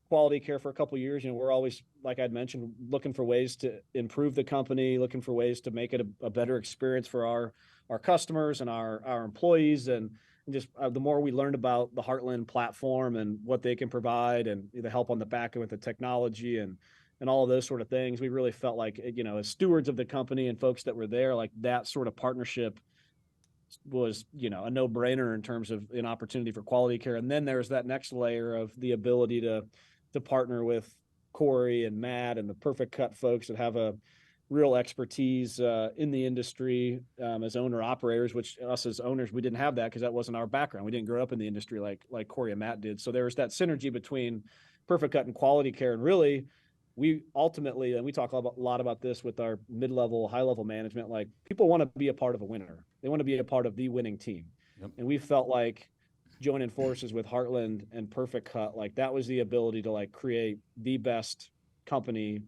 Speaker 2: Quality Care for a couple of years. We're always, like I'd mentioned, looking for ways to improve the company, looking for ways to make it a better experience for our customers and our employees. And just the more we learned about the Heartland platform and what they can provide, and the help on the back end with the technology and all of those sort of things, we really felt like, as stewards of the company and folks that were there, like that sort of partnership was, a no-brainer in terms of an opportunity for Quality Care. And then there's that next layer of the ability to partner with Corey and Matt and the Perfect Cut folks that have a real expertise in the industry as owner operators, which us as owners, we didn't have that because that wasn't our background. We didn't grow up in the industry like Corey and Matt did. So there was that synergy between Perfect Cut and Quality Care. And really, we ultimately, and we talk a lot about this with our mid-level, high-level management, like people want to be a part of a winner. They want to be a part of the winning team. Yep. And we felt like joining forces with Heartland and Perfect Cut, like that was the ability to like create the best company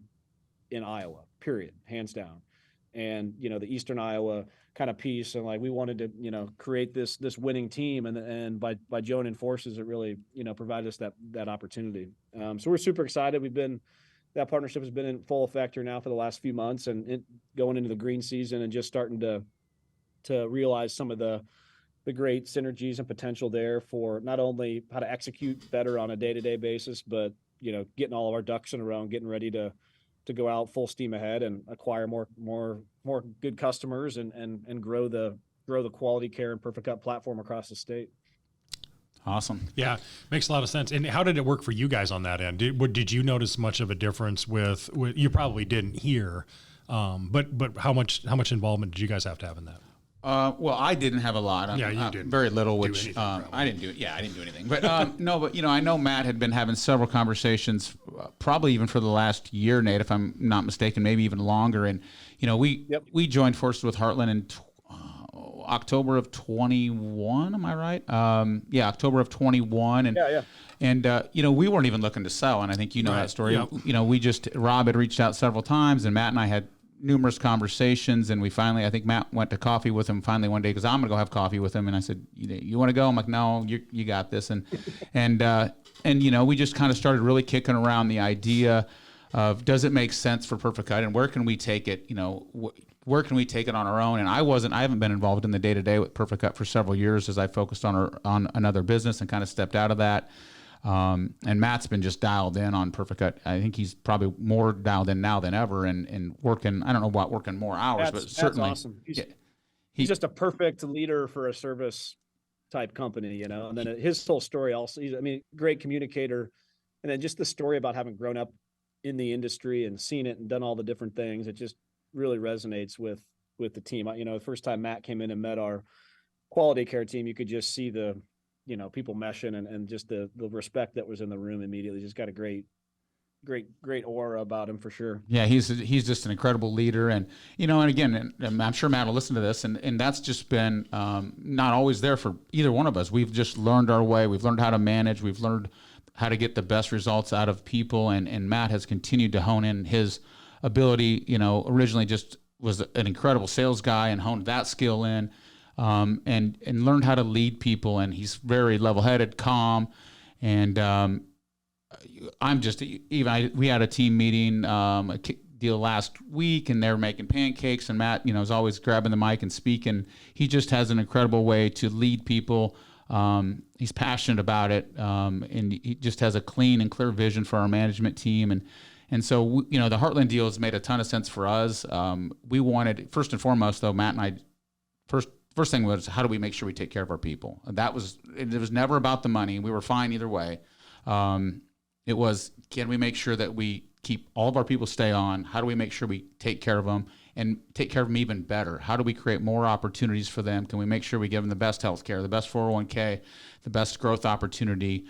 Speaker 2: in Iowa, period, hands down. And, the Eastern Iowa kind of piece. And like, we wanted to, create this winning team. And by joining forces, it really, provided us that opportunity. So we're super excited. That partnership has been in full effect here now for the last few months, and going into the green season and just starting to realize some of the great synergies and potential there for not only how to execute better on a day-to-day basis, but, getting all of our ducks in a row and getting ready to go out full steam ahead and acquire more good customers and grow the Quality Care and Perfect Cut platform across the state.
Speaker 3: Awesome.
Speaker 4: Yeah, makes a lot of sense. And how did it work for you guys on that end? Did you notice much of a difference with you probably didn't hear, but how much involvement did you guys have to have in that?
Speaker 3: Well, I didn't have a lot.
Speaker 4: Yeah, you didn't.
Speaker 3: Very little, which
Speaker 4: anything,
Speaker 3: I didn't do. Yeah, I didn't do anything. But no, but I know Matt had been having several conversations, probably even for the last year, Nate, if I'm not mistaken, maybe even longer. And we joined forces with Heartland in October of 21. Am I right? October of 21. And
Speaker 2: yeah.
Speaker 3: And we weren't even looking to sell, and I think that story.
Speaker 4: Yep.
Speaker 3: Rob had reached out several times, and Matt and I had numerous conversations, and we finally, I think Matt went to coffee with him finally one day because I'm gonna go have coffee with him, and I said, you want to go? I'm like, no, you got this, and we just kind of started really kicking around the idea of, does it make sense for Perfect Cut, and where can we take it? Where can we take it on our own? And I haven't been involved in the day-to-day with Perfect Cut for several years as I focused on another business and kind of stepped out of that. And Matt's been just dialed in on Perfect Cut. I think he's probably more dialed in now than ever, and working, I don't know about working more hours, but certainly.
Speaker 2: That's awesome. He's just a perfect leader for a service type company, and then his whole story also, great communicator. And then just the story about having grown up in the industry and seen it and done all the different things, it just really resonates with the team. The first time Matt came in and met our Quality Care team, you could just see the people meshing and just the respect that was in the room immediately. Just got a great aura about him for sure.
Speaker 3: Yeah, he's just an incredible leader, and again, and I'm sure Matt will listen to this, and that's just been not always there for either one of us. We've just learned our way. We've learned how to manage. We've learned how to get the best results out of people, and Matt has continued to hone in his ability. Originally just was an incredible sales guy and honed that skill in. And learned how to lead people, and he's very level-headed, calm, and we had a team meeting deal last week, and they were making pancakes, and Matt, is always grabbing the mic and speaking. He just has an incredible way to lead people. He's passionate about it, and he just has a clean and clear vision for our management team, and so the Heartland deal has made a ton of sense for us. We wanted, first and foremost, though, Matt and I First thing was, how do we make sure we take care of our people? It was never about the money. We were fine either way. It was, can we make sure that we keep all of our people stay on? How do we make sure we take care of them and take care of them even better? How do we create more opportunities for them? Can we make sure we give them the best health care, the best 401k, the best growth opportunity?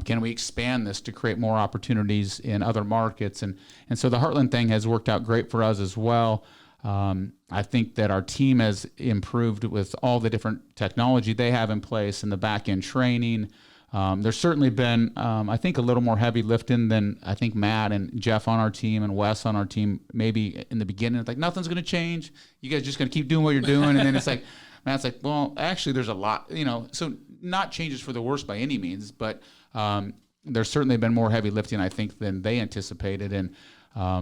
Speaker 3: Can we expand this to create more opportunities in other markets? And so the Heartland thing has worked out great for us as well. I think that our team has improved with all the different technology they have in place and the back-end training. There's certainly been, I think, a little more heavy lifting than I think Matt and Jeff on our team and Wes on our team maybe in the beginning. It's like, nothing's going to change. You guys just going to keep doing what you're doing. And then it's like, Matt's like, well, actually, there's a lot, so not changes for the worse by any means, but there's certainly been more heavy lifting, I think, than they anticipated. And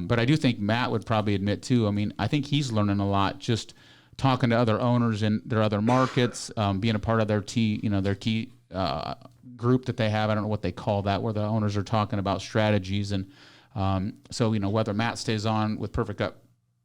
Speaker 3: but I do think Matt would probably admit, too, I mean, I think he's learning a lot just talking to other owners in their other markets, being a part of their key group that they have. I don't know what they call that, where the owners are talking about strategies. And so, whether Matt stays on with Perfect Cut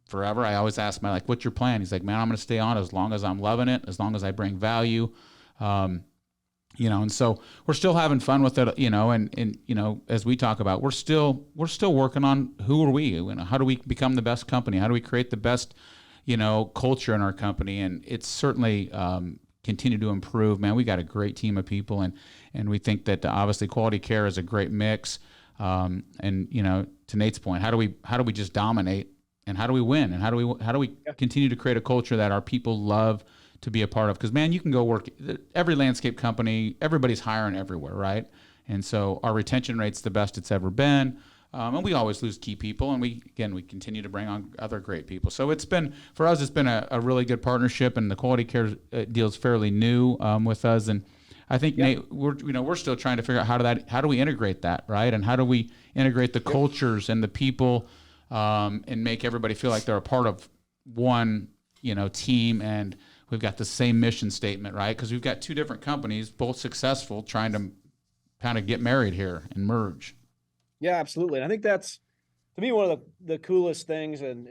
Speaker 3: forever, I always ask Matt, like, what's your plan? He's like, man, I'm going to stay on as long as I'm loving it, as long as I bring value. And so we're still having fun with it, and as we talk about, we're still working on who are we, how do we become the best company? How do we create the best, culture in our company? And it's certainly continue to improve, man. We got a great team of people, and we think that obviously quality care is a great mix. And to Nate's point, how do we just dominate, and how do we win, and how do we continue to create a culture that our people love to be a part of? Because, man, you can go work every landscape company, everybody's hiring everywhere, right? And so our retention rate's the best it's ever been. And we always lose key people, and we continue to bring on other great people. So it's been a really good partnership, and the quality care deal is fairly new with us. And I think, Nate, we're still trying to figure out how do we integrate that, right? And how do we integrate the cultures and the people and make everybody feel like they're a part of one, team, and we've got the same mission statement, right? Because we've got two different companies, both successful, trying to kind of get married here and merge.
Speaker 2: Yeah, absolutely. And I think that's, to me, one of the coolest things and,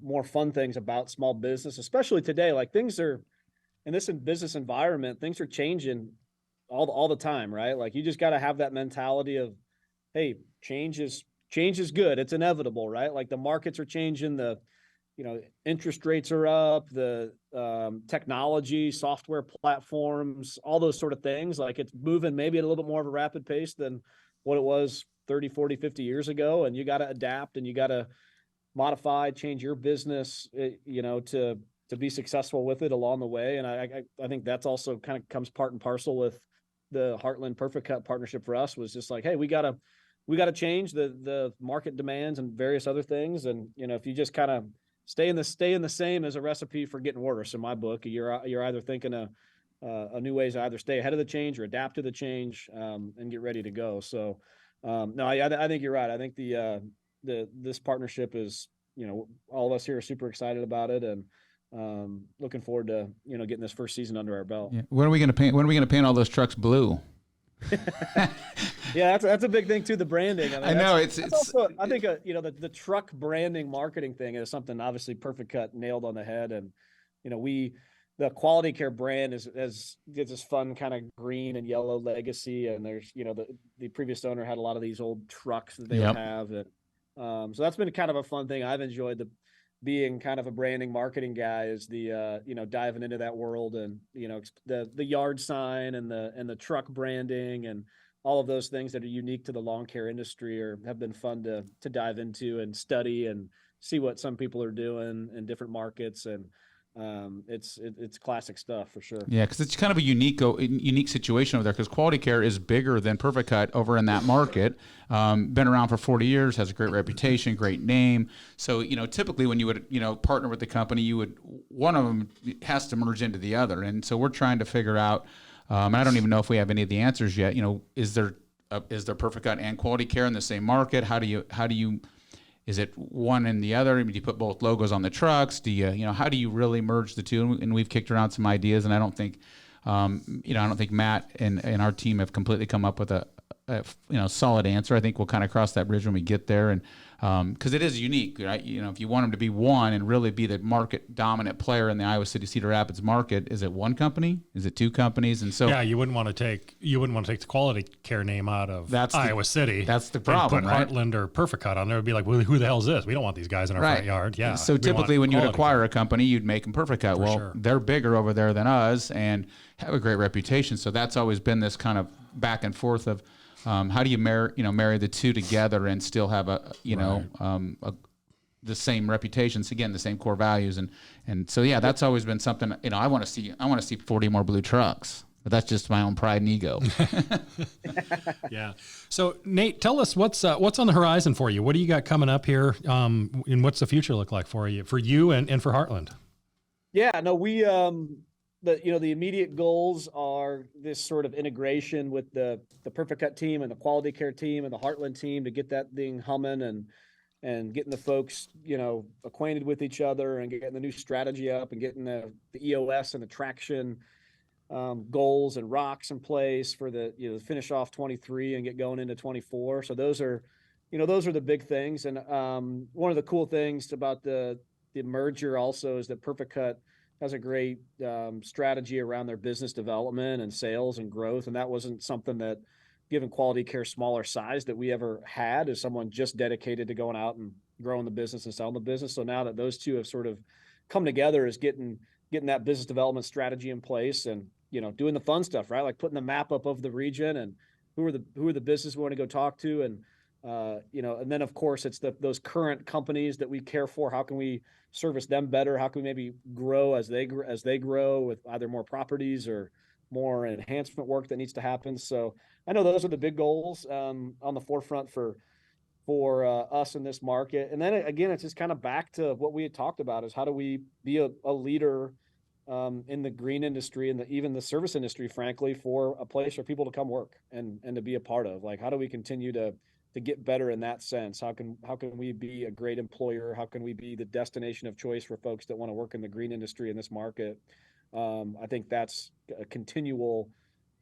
Speaker 2: more fun things about small business, especially today. Like, things are, in this business environment, things are changing all the time, right? Like, you just got to have that mentality of, hey, change is good. It's inevitable, right? Like, the markets are changing, interest rates are up, the technology, software platforms, all those sort of things. Like, it's moving maybe at a little bit more of a rapid pace than what it was 30, 40, 50 years ago. And you got to adapt, and you got to modify, change your business, to be successful with it along the way. And I think that's also kind of comes part and parcel with the Heartland Perfect Cut partnership for us, was just like, hey, we got to change the market demands and various other things. And, if you just kind of stay in the same as a recipe for getting worse, in my book. You're either thinking a new ways to either stay ahead of the change or adapt to the change, and get ready to go. So, no, I think you're right. I think this partnership is, all of us here are super excited about it, and looking forward to getting this first season under our belt.
Speaker 3: Yeah. When are we going to paint all those trucks blue?
Speaker 2: Yeah, that's a big thing too. The branding.
Speaker 3: I know it's
Speaker 2: also, I think the truck branding marketing thing is something obviously Perfect Cut nailed on the head, and the quality care brand has this fun kind of green and yellow legacy, and there's the previous owner had a lot of these old trucks that they would have, and so that's been kind of a fun thing. I've enjoyed being kind of a branding marketing guy, is diving into that world, and the yard sign and the truck branding and all of those things that are unique to the lawn care industry have been fun to dive into and study and see what some people are doing in different markets. And it's classic stuff for sure.
Speaker 3: Yeah, because it's kind of a unique situation over there, because quality care is bigger than Perfect Cut over in that market. Been around for 40 years, has a great reputation, great name. So, typically when you would, partner with the company, one of them has to merge into the other. And so we're trying to figure out, and I don't even know if we have any of the answers yet, is there Perfect Cut and quality care in the same market? How do you is it one and the other? I mean, do you put both logos on the trucks? Do you, how do you really merge the two? And we've kicked around some ideas, and I don't think, Matt and our team have completely come up with a solid answer. I think we'll kind of cross that bridge when we get there. And because it is unique, right? You know, if you want them to be one and really be the market dominant player in the Iowa City Cedar Rapids market, is it one company? Is it two companies? And so
Speaker 4: yeah, you wouldn't want to take the Quality Care name out of Iowa City.
Speaker 3: That's the problem,
Speaker 4: and put Heartland or Perfect Cut on there. It'd be like, well, who the hell is this? We don't want these guys in our front yard. Yeah.
Speaker 3: So typically when you'd acquire a company, you'd make them Perfect Cut. Well,
Speaker 4: sure.
Speaker 3: They're bigger over there than us and have a great reputation. So that's always been this kind of back and forth of how do you marry the two together and still have the same reputations, again, the same core values. And so, yeah, that's always been something, I want to see 40 more blue trucks, but that's just my own pride and ego.
Speaker 4: Yeah. So Nate, tell us what's on the horizon for you. What do you got coming up here? And what's the future look like for you and for Heartland?
Speaker 2: Yeah, no, we, the immediate goals are this sort of integration with the Perfect Cut team and the Quality Care team and the Heartland team to get that thing humming and getting the folks, acquainted with each other and getting the new strategy up and getting the EOS and the traction goals and rocks in place for the finish off 23 and get going into 24. So those are the big things. And one of the cool things about the merger also is that Perfect Cut has a great strategy around their business development and sales and growth. And that wasn't something that, given Quality Care smaller size, that we ever had as someone just dedicated to going out and growing the business and selling the business. So now that those two have sort of come together, is getting that business development strategy in place and, doing the fun stuff, right? Like putting the map up of the region and who are the businesses we want to go talk to. And, and then of course it's those current companies that we care for. How can we service them better? How can we maybe grow as they grow with either more properties or more enhancement work that needs to happen? So I know those are the big goals on the forefront for us in this market. And then again, it's just kind of back to what we had talked about, is how do we be a leader in the green industry and even the service industry, frankly, for a place for people to come work and to be a part of. Like, how do we continue to get better in that sense? How can we be a great employer? How can we be the destination of choice for folks that want to work in the green industry in this market? I think that's a continual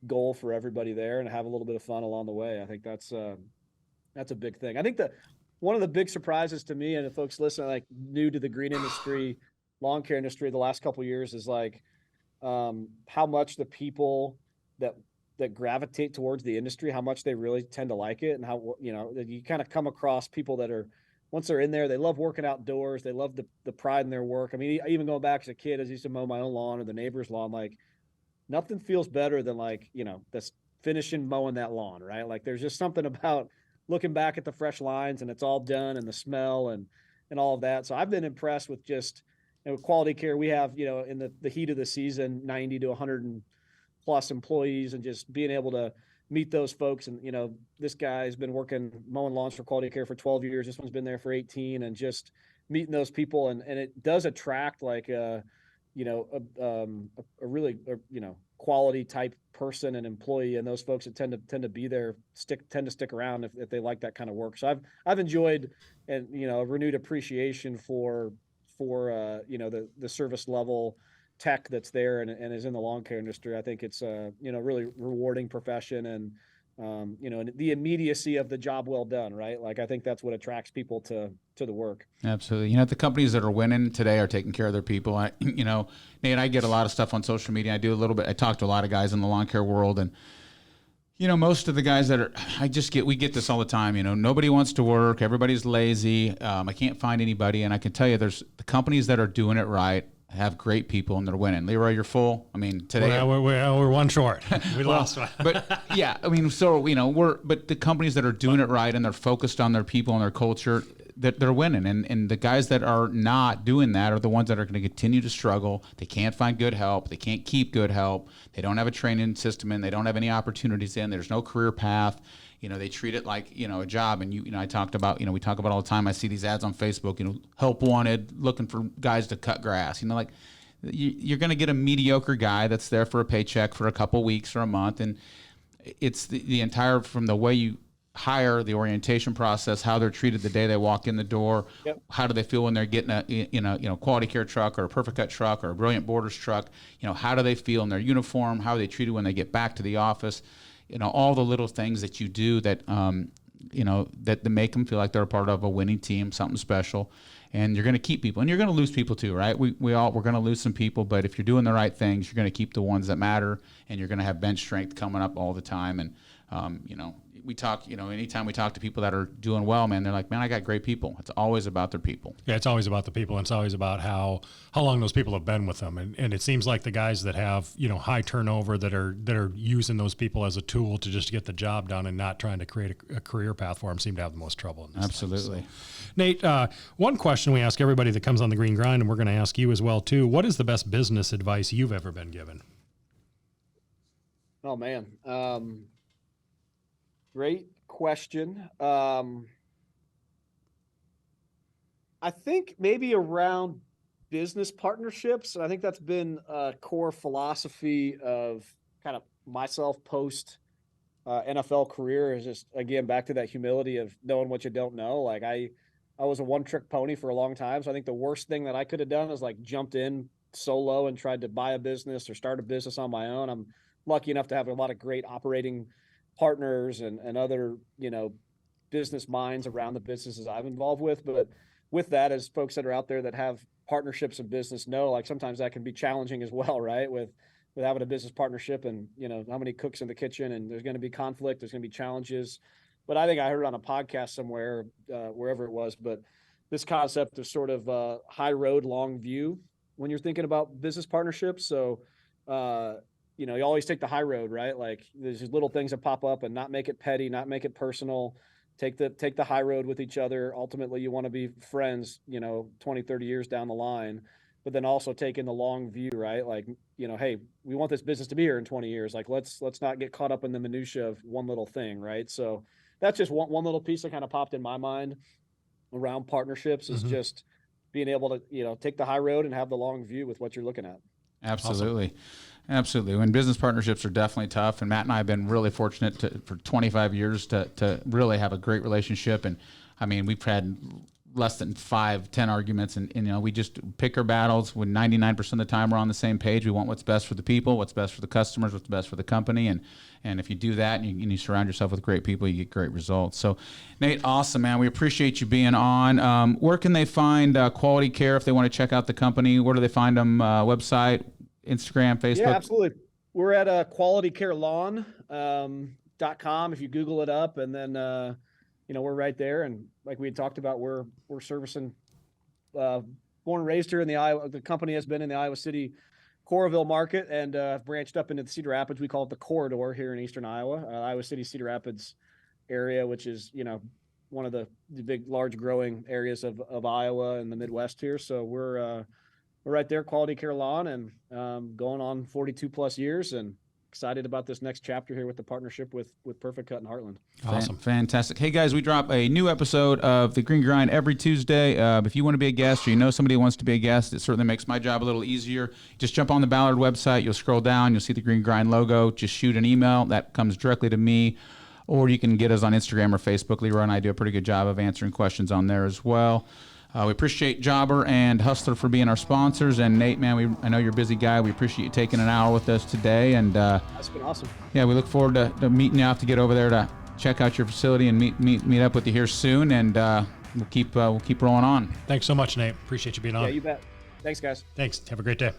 Speaker 2: goal for everybody there, and have a little bit of fun along the way. I think that's a big thing. I think that one of the big surprises to me, and if folks listening, like new to the green industry, lawn care industry, the last couple of years, is like how much the people that gravitate towards the industry, how much they really tend to like it, and how you kind of come across people that are, once they're in there, they love working outdoors. They love the pride in their work. I mean, even going back as a kid, as I used to mow my own lawn or the neighbor's lawn, like nothing feels better than this finishing mowing that lawn, right? Like there's just something about looking back at the fresh lines and it's all done, and the smell and all of that. So I've been impressed with just Quality Care. We have, in the heat of the season, 90 to 100 and plus employees, and just being able to meet those folks. And, this guy's been mowing lawns for Quality Care for 12 years. This one's been there for 18, and just meeting those people. And it does attract like a really, quality type person and employee. And those folks that tend to be there tend to stick around if they like that kind of work. So I've enjoyed and, a renewed appreciation for the service level tech that's there and is in the lawn care industry. I think it's a really rewarding profession, and and the immediacy of the job well done, right? Like I think that's what attracts people to the work.
Speaker 3: Absolutely. The companies that are winning today are taking care of their people. Nate, I get a lot of stuff on social media. I do a little bit. I talk to a lot of guys in the lawn care world, and most of the guys that are, we get this all the time. Nobody wants to work. Everybody's lazy. I can't find anybody. And I can tell you, there's the companies that are doing it right, have great people, and they're winning. Leroy, you're full. I mean, today
Speaker 4: we're one short. We lost one.
Speaker 3: But yeah, I mean, so but the companies that are doing it right and they're focused on their people and their culture, that they're winning. And the guys that are not doing that are the ones that are going to continue to struggle. They can't find good help. They can't keep good help. They don't have a training system in. They don't have any opportunities in. There's no career path. They treat it like, a job. And I talked about, we talk about all the time. I see these ads on Facebook, help wanted, looking for guys to cut grass. You're going to get a mediocre guy that's there for a paycheck for a couple weeks or a month. And it's the entire, from the way you hire, the orientation process, how they're treated the day they walk in the door. Yep. How do they feel when they're getting a Quality Care truck or a Perfect Cut truck or a Brilliant Borders truck? How do they feel in their uniform? How are they treated when they get back to the office? All the little things that you do that that make them feel like they're a part of a winning team, something special. And you're going to keep people, and you're going to lose people too, right? We're going to lose some people, but if you're doing the right things, you're going to keep the ones that matter, and you're going to have bench strength coming up all the time. And we talk, anytime we talk to people that are doing well, man, they're like, man, I got great people. It's always about their people.
Speaker 4: Yeah, it's always about the people, and it's always about how long those people have been with them. And it seems like the guys that have, high turnover, that are using those people as a tool to just get the job done and not trying to create a career path for them seem to have the most trouble in this.
Speaker 3: Absolutely.
Speaker 4: So, Nate, one question we ask everybody that comes on the Green Grind, and we're going to ask you as well too. What is the best business advice you've ever been given?
Speaker 2: Oh man. Great question. I think maybe around business partnerships. I think that's been a core philosophy of kind of myself post NFL career, is just, again, back to that humility of knowing what you don't know. Like I was a one-trick pony for a long time. So I think the worst thing that I could have done is like jumped in solo and tried to buy a business or start a business on my own. I'm lucky enough to have a lot of great operating partners and other, business minds around the businesses I'm involved with. But with that, as folks that are out there that have partnerships in business know, like sometimes that can be challenging as well, right? With having a business partnership and, how many cooks in the kitchen, and there's going to be conflict, there's going to be challenges. But I think I heard on a podcast somewhere, wherever it was, but this concept of sort of high road, long view when you're thinking about business partnerships. So, you always take the high road, right? Like there's these little things that pop up, and not make it petty, not make it personal. Take the high road with each other. Ultimately, you want to be friends, 20, 30 years down the line, but then also taking the long view, right? Like, hey, we want this business to be here in 20 years. Like, let's not get caught up in the minutia of one little thing, right? So that's just one little piece that kind of popped in my mind around partnerships, is just being able to, take the high road and have the long view with what you're looking at.
Speaker 3: Absolutely. Awesome. Absolutely. When business partnerships are definitely tough, and Matt and I have been really fortunate for 25 years to really have a great relationship. And I mean, we've had less than 5-10 arguments, and we just pick our battles. When 99% of the time we're on the same page. We want what's best for the people, what's best for the customers, what's best for the company. And if you do that and you surround yourself with great people, you get great results. So Nate, awesome, man. We appreciate you being on. Where can they find Quality Care if they want to check out the company? Where do they find them? Website, Instagram, Facebook?
Speaker 2: Yeah, absolutely. We're at qualitycarelawn.com. If you Google it up, and then, we're right there. And like we had talked about, we're servicing, born and raised here in the company has been in the Iowa City, Coralville market, and branched up into the Cedar Rapids. We call it the corridor here in Eastern Iowa, Iowa City, Cedar Rapids area, which is, one of the big, large growing areas of Iowa and the Midwest here. So we're right there, Quality Care Lawn, and going on 42 plus years, and excited about this next chapter here with the partnership with Perfect Cut in Heartland.
Speaker 3: Awesome. Fantastic. Hey guys, we drop a new episode of the Green Grind every Tuesday. If you want to be a guest, or somebody who wants to be a guest, it certainly makes my job a little easier. Just jump on the Ballard website. You'll scroll down. You'll see the Green Grind logo. Just shoot an email. That comes directly to me. Or you can get us on Instagram or Facebook. Leroy and I do a pretty good job of answering questions on there as well. We appreciate Jobber and Hustler for being our sponsors. And Nate, man, I know you're a busy guy. We appreciate you taking an hour with us today. And
Speaker 2: that's been awesome.
Speaker 3: Yeah, we look forward to meeting you out to get over there to check out your facility and meet up with you here soon. And we'll keep rolling on.
Speaker 4: Thanks so much, Nate. Appreciate you being on.
Speaker 2: Yeah, you bet. Thanks, guys.
Speaker 4: Thanks. Have a great day.